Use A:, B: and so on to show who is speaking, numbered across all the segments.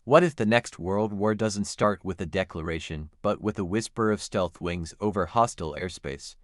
A: What if the next world war doesn't start with a declaration, but with a whisper of stealth wings over hostile airspace?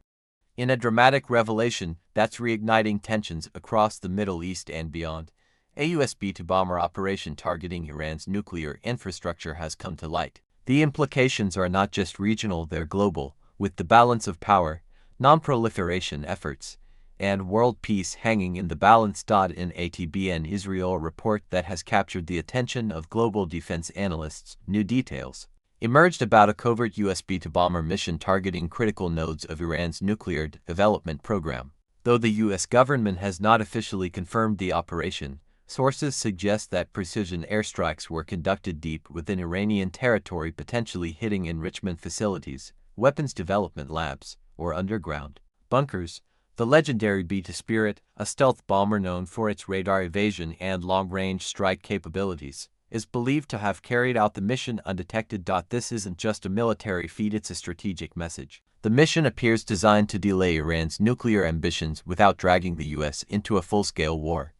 A: In a dramatic revelation that's reigniting tensions across the Middle East and beyond, a US B-2 bomber operation targeting Iran's nuclear infrastructure has come to light. The implications are not just regional, they're global, with the balance of power, non-proliferation efforts, and world peace hanging in the balance. In a TBN Israel report that has captured the attention of global defense analysts, new details emerged about a covert US B-2 bomber mission targeting critical nodes of Iran's nuclear development program. Though the US government has not officially confirmed the operation, sources suggest that precision airstrikes were conducted deep within Iranian territory, potentially hitting enrichment facilities, weapons development labs, or underground bunkers. The legendary B-2 Spirit, a stealth bomber known for its radar evasion and long-range strike capabilities, is believed to have carried out the mission undetected. This isn't just a military feat, it's a strategic message. The mission appears designed to delay Iran's nuclear ambitions without dragging the US into a full-scale war.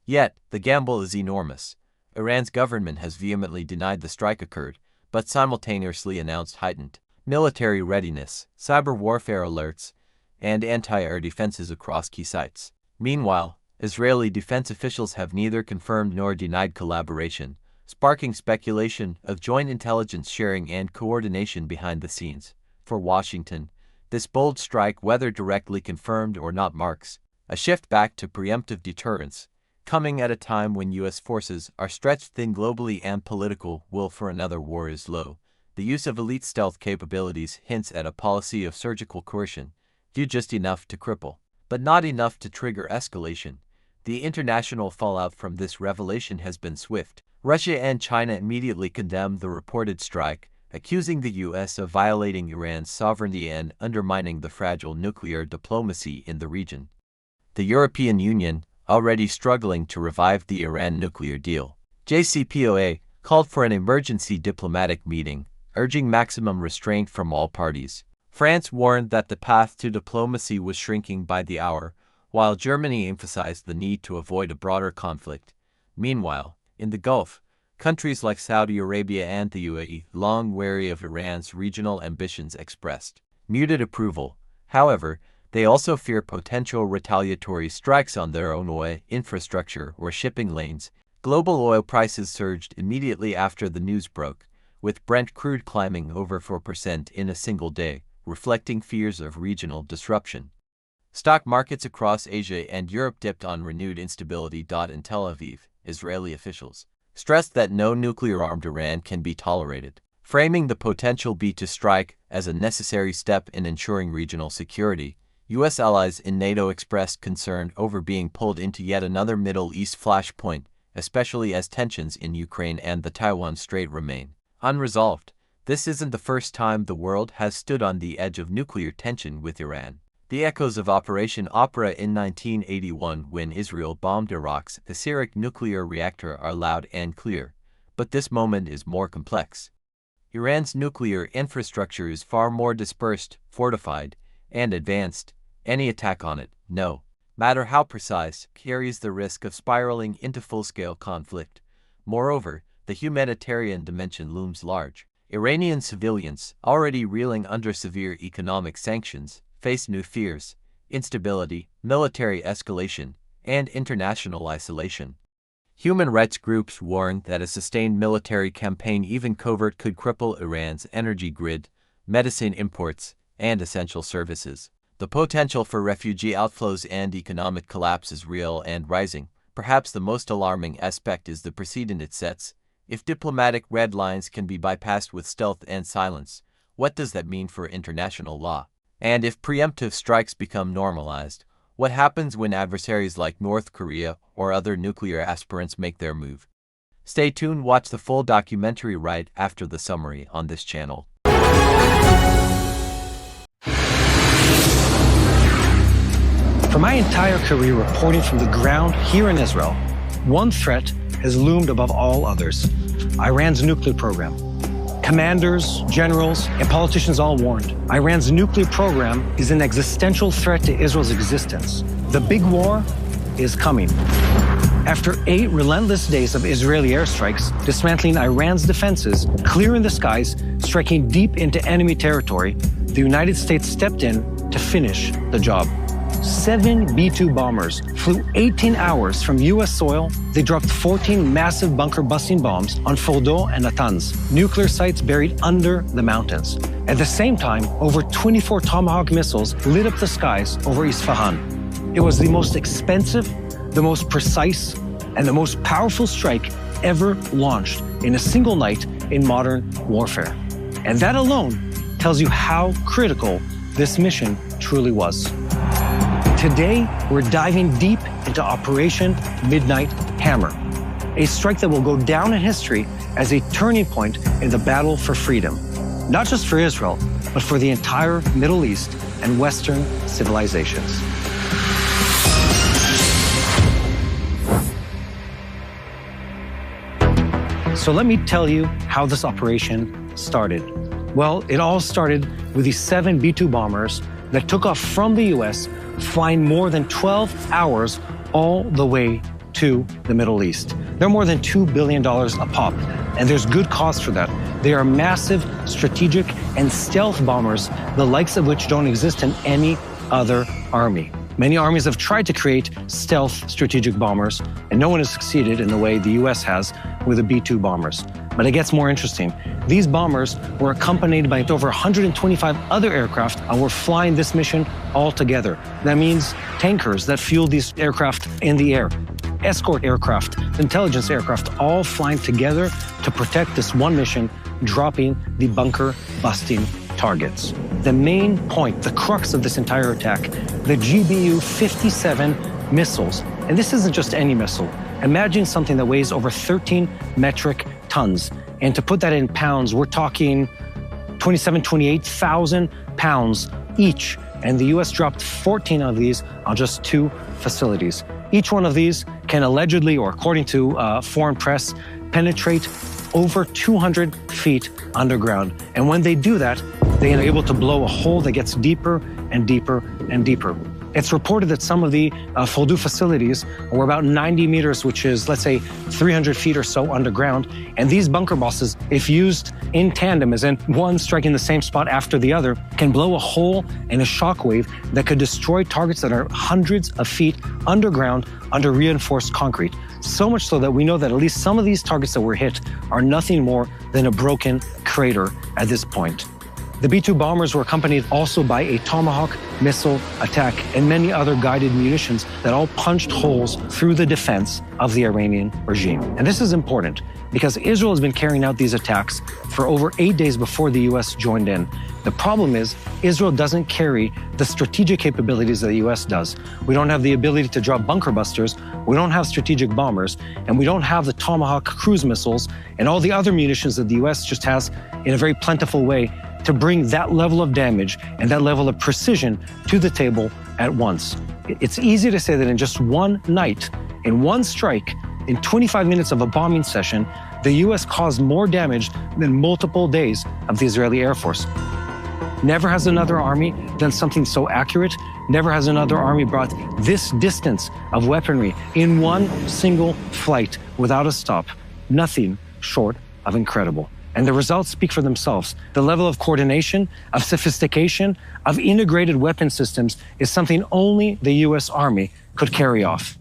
A: Yet, the gamble is enormous. Iran's government has vehemently denied the strike occurred, but simultaneously announced heightened military readiness, cyber warfare alerts, and anti-air defenses across key sites. Meanwhile, Israeli defense officials have neither confirmed nor denied collaboration, sparking speculation of joint intelligence sharing and coordination behind the scenes. For Washington, this bold strike, whether directly confirmed or not, marks a shift back to preemptive deterrence, coming at a time when U.S. forces are stretched thin globally and political will for another war is low. The use of elite stealth capabilities hints at a policy of surgical coercion, do just enough to cripple, but not enough to trigger escalation. The international fallout from this revelation has been swift. Russia and China immediately condemned the reported strike, accusing the U.S. of violating Iran's sovereignty and undermining the fragile nuclear diplomacy in the region. The European Union, already struggling to revive the Iran nuclear deal, JCPOA, called for an emergency diplomatic meeting, urging maximum restraint from all parties. France warned that the path to diplomacy was shrinking by the hour, while Germany emphasized the need to avoid a broader conflict. Meanwhile, in the Gulf, countries like Saudi Arabia and the UAE, long wary of Iran's regional ambitions, expressed muted approval. However, they also fear potential retaliatory strikes on their own oil infrastructure or shipping lanes. Global oil prices surged immediately after the news broke, with Brent crude climbing over 4% in a single day, reflecting fears of regional disruption. Stock markets across Asia and Europe dipped on renewed instability. In Tel Aviv, Israeli officials stressed that no nuclear-armed Iran can be tolerated, framing the potential B-2 strike as a necessary step in ensuring regional security. U.S. allies in NATO expressed concern over being pulled into yet another Middle East flashpoint, especially as tensions in Ukraine and the Taiwan Strait remain unresolved. This isn't the first time the world has stood on the edge of nuclear tension with Iran. The echoes of Operation Opera in 1981, when Israel bombed Iraq's Syriac nuclear reactor, are loud and clear, but this moment is more complex. Iran's nuclear infrastructure is far more dispersed, fortified, and advanced. Any attack on it, no matter how precise, carries the risk of spiraling into full-scale conflict. Moreover, the humanitarian dimension looms large. Iranian civilians, already reeling under severe economic sanctions, face new fears: instability, military escalation, and international isolation. Human rights groups warn that a sustained military campaign, even covert, could cripple Iran's energy grid, medicine imports, and essential services. The potential for refugee outflows and economic collapse is real and rising. Perhaps the most alarming aspect is the precedent it sets. If diplomatic red lines can be bypassed with stealth and silence, what does that mean for international law? And if preemptive strikes become normalized, what happens when adversaries like North Korea or other nuclear aspirants make their move? Stay tuned, watch the full documentary right after the summary on this channel.
B: For my entire career reporting from the ground here in Israel, one threat has loomed above all others: Iran's nuclear program. Commanders, generals, and politicians all warned. Iran's nuclear program is an existential threat to Israel's existence. The big war is coming. After 8 relentless days of Israeli airstrikes, dismantling Iran's defenses, clearing the skies, striking deep into enemy territory, the United States stepped in to finish the job. 7 B-2 bombers flew 18 hours from U.S. soil. They dropped 14 massive bunker-busting bombs on Fordo and Natanz, nuclear sites buried under the mountains. At the same time, over 24 Tomahawk missiles lit up the skies over Isfahan. It was the most expensive, the most precise, and the most powerful strike ever launched in a single night in modern warfare. And that alone tells you how critical this mission truly was. Today, we're diving deep into Operation Midnight Hammer, a strike that will go down in history as a turning point in the battle for freedom, not just for Israel, but for the entire Middle East and Western civilizations. So let me tell you how this operation started. Well, it all started with these 7 B-2 bombers that took off from the US, flying more than 12 hours all the way to the Middle East. They're more than $2 billion a pop, and there's good cause for that. They are massive, strategic, and stealth bombers, the likes of which don't exist in any other army. Many armies have tried to create stealth strategic bombers, and no one has succeeded in the way the US has with the B-2 bombers. But it gets more interesting. These bombers were accompanied by over 125 other aircraft and were flying this mission all together. That means tankers that fuel these aircraft in the air, escort aircraft, intelligence aircraft, all flying together to protect this one mission, dropping the bunker-busting targets. The main point, the crux of this entire attack, the GBU-57 missiles. And this isn't just any missile. Imagine something that weighs over 13 metric tons. And to put that in pounds, we're talking 28,000 pounds each. And the US dropped 14 of these on just 2 facilities. Each one of these can allegedly, or according to foreign press, penetrate over 200 feet underground. And when they do that, they are able to blow a hole that gets deeper and deeper and deeper. It's reported that some of the Fordo facilities were about 90 meters, which is, let's say, 300 feet or so underground. And these bunker bosses, if used in tandem, as in one striking the same spot after the other, can blow a hole and a shockwave that could destroy targets that are hundreds of feet underground under reinforced concrete. So much so that we know that at least some of these targets that were hit are nothing more than a broken crater at this point. The B-2 bombers were accompanied also by a Tomahawk missile attack and many other guided munitions that all punched holes through the defense of the Iranian regime. And this is important because Israel has been carrying out these attacks for over 8 days before the US joined in. The problem is Israel doesn't carry the strategic capabilities that the US does. We don't have the ability to drop bunker busters, we don't have strategic bombers, and we don't have the Tomahawk cruise missiles and all the other munitions that the US just has in a very plentiful way to bring that level of damage and that level of precision to the table at once. It's easy to say that in just one night, in one strike, in 25 minutes of a bombing session, the US caused more damage than multiple days of the Israeli Air Force. Never has another army done something so accurate. Never has another army brought this distance of weaponry in one single flight without a stop. Nothing short of incredible. And the results speak for themselves. The level of coordination, of sophistication, of integrated weapon systems is something only the US Army could carry off.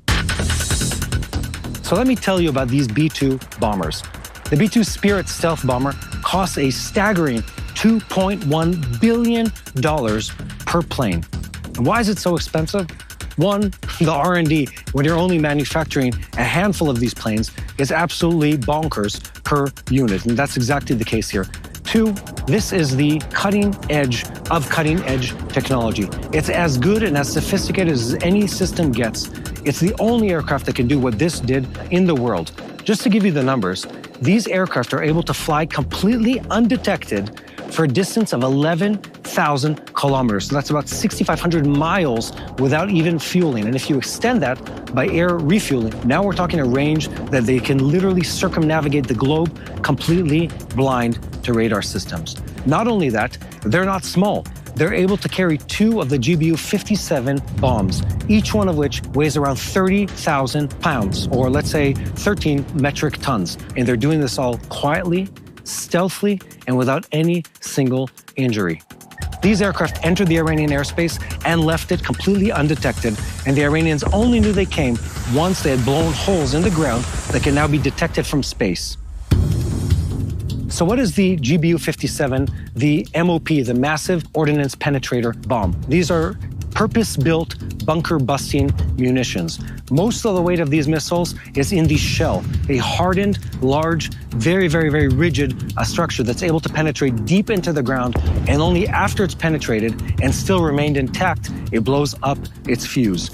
B: So let me tell you about these B-2 bombers. The B-2 Spirit stealth bomber costs a staggering $2.1 billion per plane. And why is it so expensive? One, the R&D, when you're only manufacturing a handful of these planes, is absolutely bonkers per unit, and that's exactly the case here. Two, this is the cutting edge of cutting edge technology. It's as good and as sophisticated as any system gets. It's the only aircraft that can do what this did in the world. Just to give you the numbers, these aircraft are able to fly completely undetected for a distance of 11,000 kilometers. So that's about 6,500 miles without even fueling. And if you extend that by air refueling, now we're talking a range that they can literally circumnavigate the globe completely blind to radar systems. Not only that, they're not small. they're able to carry 2 of the GBU-57 bombs, each one of which weighs around 30,000 pounds, or let's say 13 metric tons. And they're doing this all quietly, stealthily, and without any single injury. These aircraft entered the Iranian airspace and left it completely undetected, and the Iranians only knew they came once they had blown holes in the ground that can now be detected from space. So what is the GBU-57, the MOP, the Massive Ordnance Penetrator Bomb? These are purpose-built bunker-busting munitions. Most of the weight of these missiles is in the shell, a hardened, large, very rigid structure that's able to penetrate deep into the ground, and only after it's penetrated and still remained intact, it blows up its fuse.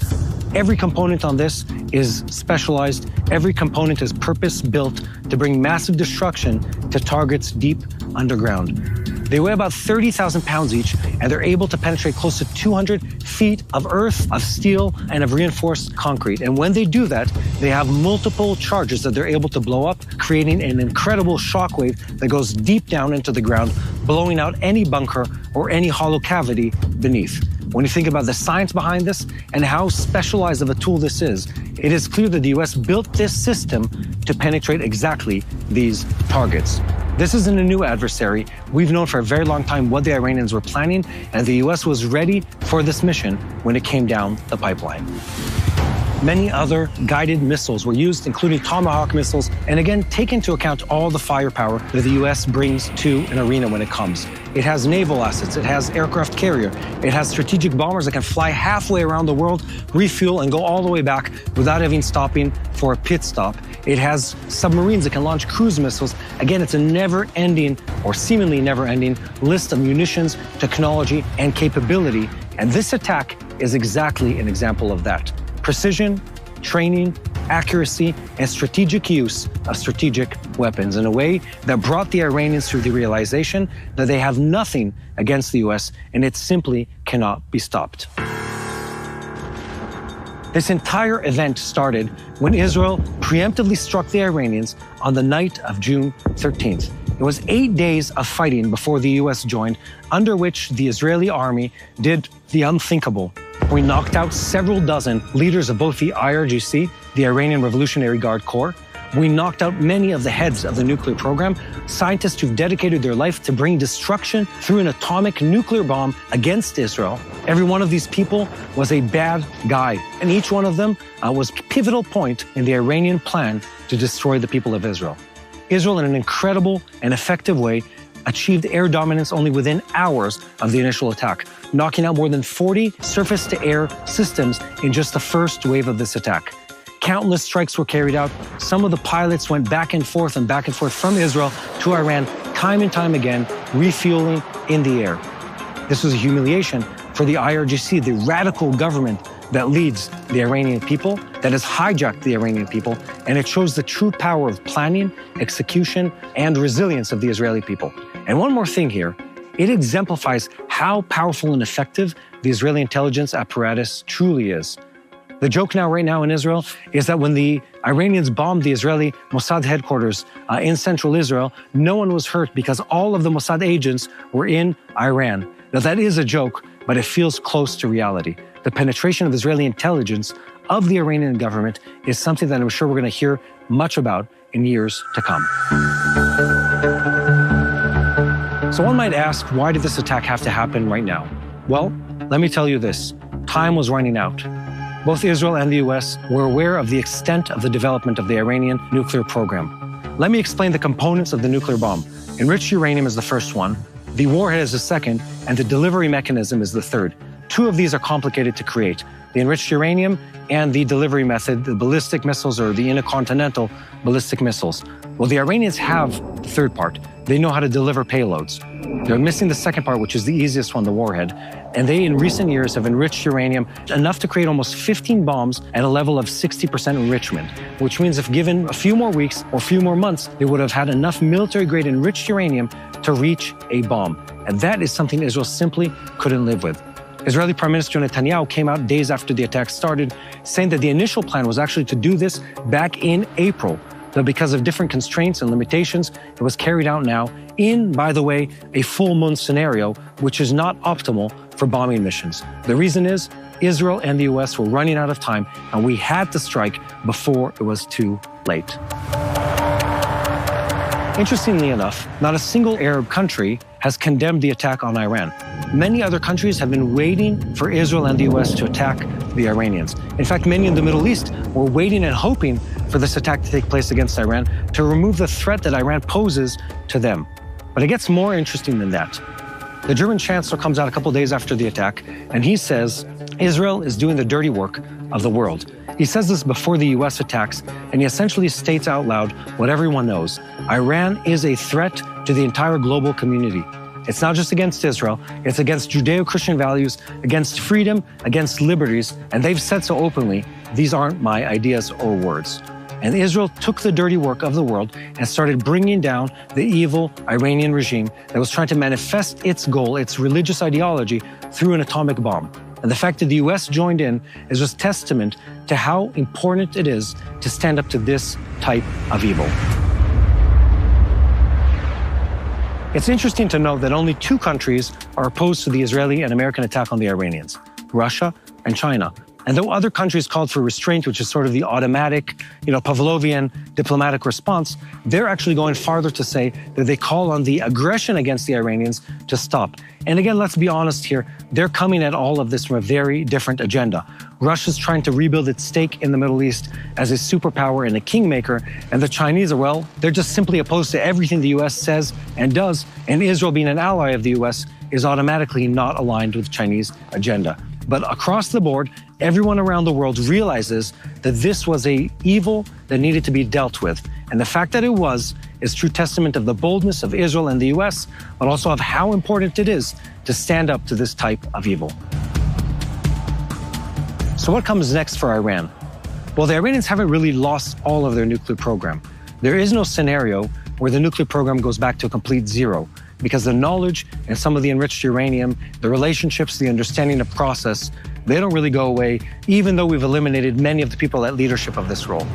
B: Every component on this is specialized. Every component is purpose-built to bring massive destruction to targets deep underground. They weigh about 30,000 pounds each, and they're able to penetrate close to 200 feet of earth, of steel, and of reinforced concrete. And when they do that, they have multiple charges that they're able to blow up, creating an incredible shockwave that goes deep down into the ground, blowing out any bunker or any hollow cavity beneath. When you think about the science behind this and how specialized of a tool this is, it is clear that the US built this system to penetrate exactly these targets. This isn't a new adversary. We've known for a very long time what the Iranians were planning, and the US was ready for this mission when it came down the pipeline. Many other guided missiles were used, including Tomahawk missiles, and again, take into account all the firepower that the US brings to an arena when it comes. It has naval assets, it has aircraft carrier, it has strategic bombers that can fly halfway around the world, refuel, and go all the way back without even stopping for a pit stop. It has submarines that can launch cruise missiles. Again, it's a never-ending, or seemingly never-ending, list of munitions, technology, and capability. And this attack is exactly an example of that. Precision, training, accuracy, and strategic use of strategic weapons in a way that brought the Iranians to the realization that they have nothing against the US, and it simply cannot be stopped. This entire event started when Israel preemptively struck the Iranians on the night of June 13th. It was 8 days of fighting before the US joined, under which the Israeli army did the unthinkable. We knocked out several dozen leaders of both the IRGC, the Iranian Revolutionary Guard Corps. We knocked out many of the heads of the nuclear program, scientists who've dedicated their life to bring destruction through an atomic nuclear bomb against Israel. Every one of these people was a bad guy, and each one of them was a pivotal point in the Iranian plan to destroy the people of Israel. Israel, in an incredible and effective way, achieved air dominance only within hours of the initial attack, knocking out more than 40 surface-to-air systems in just the first wave of this attack. Countless strikes were carried out. Some of the pilots went back and forth from Israel to Iran, time and time again, refueling in the air. This was a humiliation for the IRGC, the radical government that leads the Iranian people, that has hijacked the Iranian people, and it shows the true power of planning, execution, and resilience of the Israeli people. And one more thing here, it exemplifies how powerful and effective the Israeli intelligence apparatus truly is. The joke right now in Israel is that when the Iranians bombed the Israeli Mossad headquarters in central Israel, no one was hurt because all of the Mossad agents were in Iran. Now that is a joke, but it feels close to reality. The penetration of Israeli intelligence of the Iranian government is something that I'm sure we're going to hear much about in years to come. So one might ask, why did this attack have to happen right now? Well, let me tell you this. Time was running out. Both Israel and the US were aware of the extent of the development of the Iranian nuclear program. Let me explain the components of the nuclear bomb. Enriched uranium is the first one, the warhead is the second, and the delivery mechanism is the third. Two of these are complicated to create, the enriched uranium and the delivery method, the ballistic missiles or the intercontinental ballistic missiles. Well, the Iranians have the third part. They know how to deliver payloads. They're missing the second part, which is the easiest one, the warhead. And they, in recent years, have enriched uranium enough to create almost 15 bombs at a level of 60% enrichment, which means if given a few more weeks or a few more months, they would have had enough military-grade enriched uranium to reach a bomb. And that is something Israel simply couldn't live with. Israeli Prime Minister Netanyahu came out days after the attack started, saying that the initial plan was actually to do this back in April. but because of different constraints and limitations, it was carried out now in, by the way, a full moon scenario, which is not optimal for bombing missions. The reason is Israel and the US were running out of time, and we had to strike before it was too late. Interestingly enough, not a single Arab country has condemned the attack on Iran. Many other countries have been waiting for Israel and the US to attack the Iranians. In fact, many in the Middle East were waiting and hoping for this attack to take place against Iran to remove the threat that Iran poses to them. But it gets more interesting than that. The German chancellor comes out a couple days after the attack, and he says Israel is doing the dirty work of the world. He says this before the US attacks, and he essentially states out loud what everyone knows. Iran is a threat to the entire global community. It's not just against Israel, it's against Judeo-Christian values, against freedom, against liberties, and they've said so openly, these aren't my ideas or words. And Israel took the dirty work of the world and started bringing down the evil Iranian regime that was trying to manifest its goal, its religious ideology, through an atomic bomb. And the fact that the US joined in is just testament to how important it is to stand up to this type of evil. It's interesting to note that only two countries are opposed to the Israeli and American attack on the Iranians, Russia and China. And though other countries called for restraint, which is sort of the automatic, Pavlovian diplomatic response, they're actually going farther to say that they call on the aggression against the Iranians to stop. And again, let's be honest here, they're coming at all of this from a very different agenda. Russia's trying to rebuild its stake in the Middle East as a superpower and a kingmaker, and the Chinese are, well, they're just simply opposed to everything the US says and does, and Israel being an ally of the US is automatically not aligned with the Chinese agenda. But across the board, everyone around the world realizes that this was an evil that needed to be dealt with. And the fact that it was is true testament of the boldness of Israel and the US, but also of how important it is to stand up to this type of evil. So what comes next for Iran? Well, the Iranians haven't really lost all of their nuclear program. There is no scenario where the nuclear program goes back to a complete zero, because the knowledge and some of the enriched uranium, the relationships, the understanding of process, they don't really go away, even though we've eliminated many of the people at leadership of this role.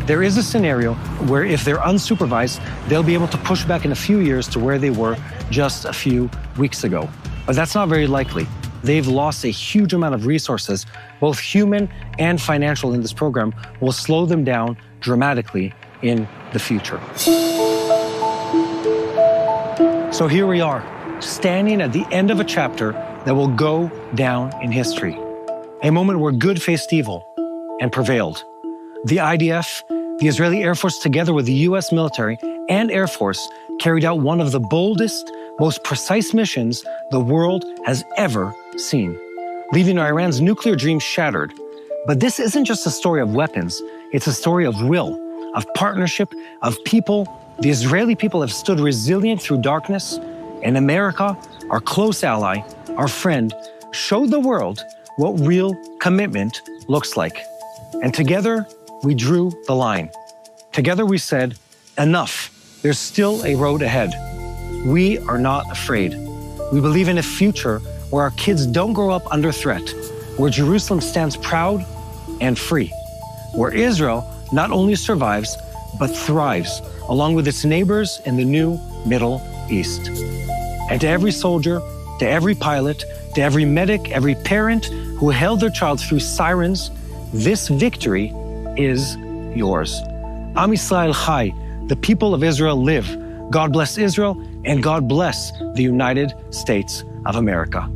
B: There is a scenario where if they're unsupervised, they'll be able to push back in a few years to where they were just a few weeks ago. But that's not very likely. They've lost a huge amount of resources, both human and financial, in this program, will slow them down dramatically in the future. So here we are, standing at the end of a chapter that will go down in history. A moment where good faced evil and prevailed. The IDF, the Israeli Air Force, together with the US military and Air Force, carried out one of the boldest, most precise missions the world has ever seen, leaving Iran's nuclear dream shattered. But this isn't just a story of weapons, it's a story of will, of partnership, of people. The Israeli people have stood resilient through darkness, and America, our close ally, our friend, showed the world what real commitment looks like. And together, we drew the line. Together we said, enough, there's still a road ahead. We are not afraid. We believe in a future where our kids don't grow up under threat, where Jerusalem stands proud and free, where Israel not only survives, but thrives, along with its neighbors in the new Middle East. And to every soldier, to every pilot, to every medic, every parent who held their child through sirens, this victory is yours. Am Yisrael Chai, the people of Israel live. God bless Israel, and God bless the United States of America.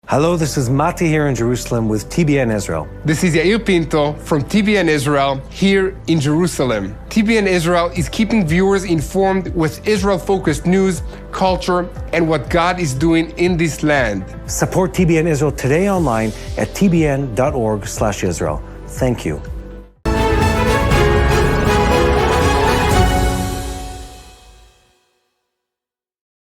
B: Hello, this is Mati here in Jerusalem with TBN Israel.
C: This is Yair Pinto from TBN Israel here in Jerusalem. TBN Israel is keeping viewers informed with Israel-focused news, culture, and what God is doing in this land.
B: Support TBN Israel today online at tbn.org/Israel. Thank you.